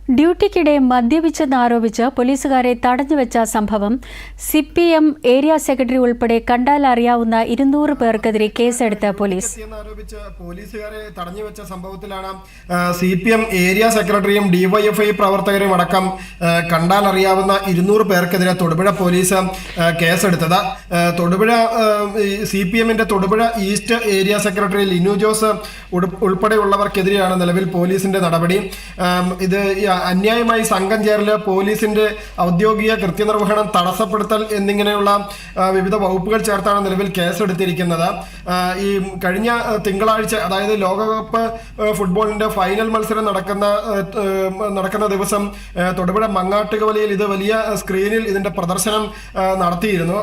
ഡ്യൂട്ടിക്കിടെ മദ്യപിച്ചെന്നാരോപിച്ച് പോലീസുകാരെ തടഞ്ഞുവെച്ച സംഭവം CPM area secretary ഉൾപ്പെടെ കണ്ടാൽ അറിയാവുന്ന 200 പേർക്കെതിരെ കേസെടുത്ത പോലീസ്. പോലീസുകാരെ തടഞ്ഞുവെച്ച സംഭവത്തിലാണ് CPM ഏരിയ സെക്രട്ടറിയും DYFI പ്രവർത്തകരും അടക്കം കണ്ടാൽ അറിയാവുന്ന 200 പേർക്കെതിരെ തൊടുപുഴ പോലീസ് കേസെടുത്തത്. തൊടുപുഴ CPMന്റെ Thodupuzha east area secretary Linu Jose ഉൾപ്പെടെയുള്ളവർക്കെതിരെയാണ് നിലവിൽ പോലീസിന്റെ നടപടി. ഇത് അന്യായമായി സംഘം ചേരല്, പോലീസിന്റെ ഔദ്യോഗിക കൃത്യനിർവഹണം തടസ്സപ്പെടുത്തൽ എന്നിങ്ങനെയുള്ള വിവിധ വകുപ്പുകൾ ചേർത്താണ് നിലവിൽ കേസെടുത്തിരിക്കുന്നത്. ഈ കഴിഞ്ഞ തിങ്കളാഴ്ച, അതായത് ലോകകപ്പ് ഫുട്ബോളിന്റെ ഫൈനൽ മത്സരം നടക്കുന്ന ദിവസം തൊടുപുഴ മങ്ങാട്ടുകവലയിൽ ഇത് വലിയ സ്ക്രീനിൽ ഇതിന്റെ പ്രദർശനം നടത്തിയിരുന്നു.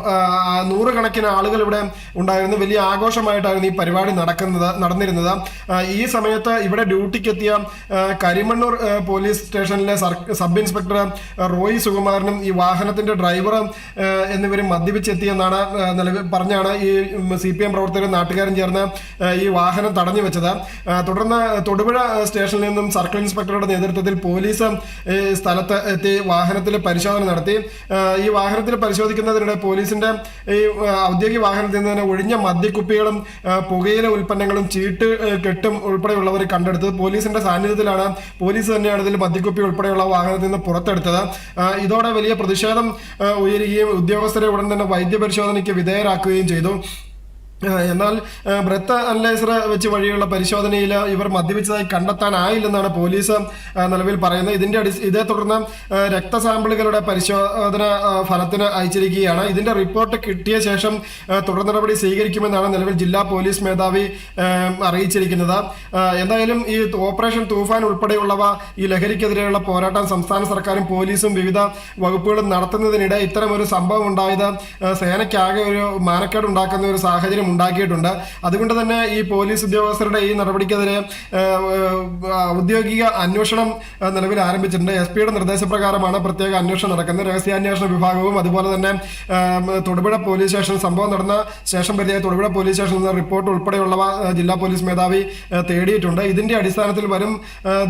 100 കണക്കിന് ആളുകൾ ഇവിടെ ഉണ്ടായിരുന്നു. വലിയ ആഘോഷമായിട്ടായിരുന്നു ഈ പരിപാടി നടന്നിരുന്നത്. ഈ സമയത്ത് ഇവിടെ ഡ്യൂട്ടിക്കെത്തിയ കരിമണ്ണൂർ പോലീസ് സ്റ്റേഷനിലെ സബ് ഇൻസ്പെക്ടർ റോയി സുകുമാരനും ഈ വാഹനത്തിന്റെ ഡ്രൈവർ എന്നിവരും മദ്യപിച്ചെത്തിയെന്നാണ് പറഞ്ഞാണ് ഈ CPM പ്രവർത്തകരും നാട്ടുകാരും ചേർന്ന് ഈ വാഹനം തടഞ്ഞു വെച്ചത്. തുടർന്ന് തൊടുപുഴ സ്റ്റേഷനിൽ നിന്നും സർക്കിൾ ഇൻസ്പെക്ടറുടെ നേതൃത്വത്തിൽ പോലീസ് സ്ഥലത്ത് എത്തി വാഹനത്തിൽ പരിശോധന നടത്തി. ഈ വാഹനത്തിൽ പരിശോധിക്കുന്നതിനിടെ പോലീസിന്റെ ഈ ഔദ്യോഗിക വാഹനത്തിൽ നിന്ന് തന്നെ ഒഴിഞ്ഞ മദ്യക്കുപ്പികളും പുകയില ഉൽപ്പന്നങ്ങളും ചീട്ട് കെട്ടും ഉൾപ്പെടെയുള്ളവർ കണ്ടെടുത്തത്. പോലീസിന്റെ സാന്നിധ്യത്തിലാണ്, പോലീസ് തന്നെയാണ് ഇതിൽ മദ്യക്കുപ്പി ഉൾപ്പെടെയുള്ള വാഹനത്തിൽ നിന്ന് പുറത്തെടുത്തത്. ഇതോടെ വലിയ പ്രതിഷേധം ഉയരുകയും ഉദ്യോഗസ്ഥരെ ഉടൻ തന്നെ വൈദ്യപരിശോധനയ്ക്ക് വിധേയരാക്കുകയും ചെയ്തു. എന്നാൽ ബ്രെത്ത് അനലൈസർ വെച്ച് വഴിയുള്ള പരിശോധനയിൽ ഇവർ മദ്യപിച്ചതായി കണ്ടെത്താനായില്ലെന്നാണ് പോലീസ് നിലവിൽ പറയുന്നത്. ഇതേ തുടർന്ന് രക്തസാമ്പിളുകളുടെ പരിശോധന ഫലത്തിന് അയച്ചിരിക്കുകയാണ്. ഇതിന്റെ റിപ്പോർട്ട് കിട്ടിയ ശേഷം തുടർ നടപടി സ്വീകരിക്കുമെന്നാണ് നിലവിൽ ജില്ലാ പോലീസ് മേധാവി അറിയിച്ചിരിക്കുന്നത്. എന്തായാലും ഈ ഓപ്പറേഷൻ തൂഫാൻ ഉൾപ്പെടെയുള്ളവ, ഈ ലഹരിക്കെതിരെയുള്ള പോരാട്ടം സംസ്ഥാന സർക്കാരും പോലീസും വിവിധ വകുപ്പുകളും നടത്തുന്നതിനിടെ ഇത്തരമൊരു സംഭവം ഉണ്ടായത് സേനയ്ക്കാകെ ഒരു മാനക്കേട് ഉണ്ടാക്കുന്ന ഒരു സാഹചര്യം ഉണ്ടാക്കിയിട്ടുണ്ട്. അതുകൊണ്ട് തന്നെ ഈ പോലീസ് ഉദ്യോഗസ്ഥരുടെ ഈ നടപടിക്കെതിരെ ഔദ്യോഗിക അന്വേഷണം നിലവിൽ ആരംഭിച്ചിട്ടുണ്ട്. SP-യുടെ നിർദ്ദേശപ്രകാരമാണ് പ്രത്യേക അന്വേഷണം നടക്കുന്നത്. രഹസ്യാന്വേഷണ വിഭാഗവും അതുപോലെ തന്നെ തൊടുപുഴ പോലീസ് സ്റ്റേഷൻ, സംഭവം നടന്ന സ്റ്റേഷൻ പരിധിയായ തൊടുപുഴ പോലീസ് സ്റ്റേഷനിൽ നിന്ന് റിപ്പോർട്ട് ഉൾപ്പെടെയുള്ളവ ജില്ലാ പോലീസ് മേധാവി തേടിയിട്ടുണ്ട്. ഇതിന്റെ അടിസ്ഥാനത്തിൽ വരും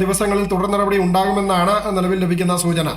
ദിവസങ്ങളിൽ തുടർ നടപടി ഉണ്ടാകുമെന്നാണ് നിലവിൽ ലഭിക്കുന്ന സൂചന.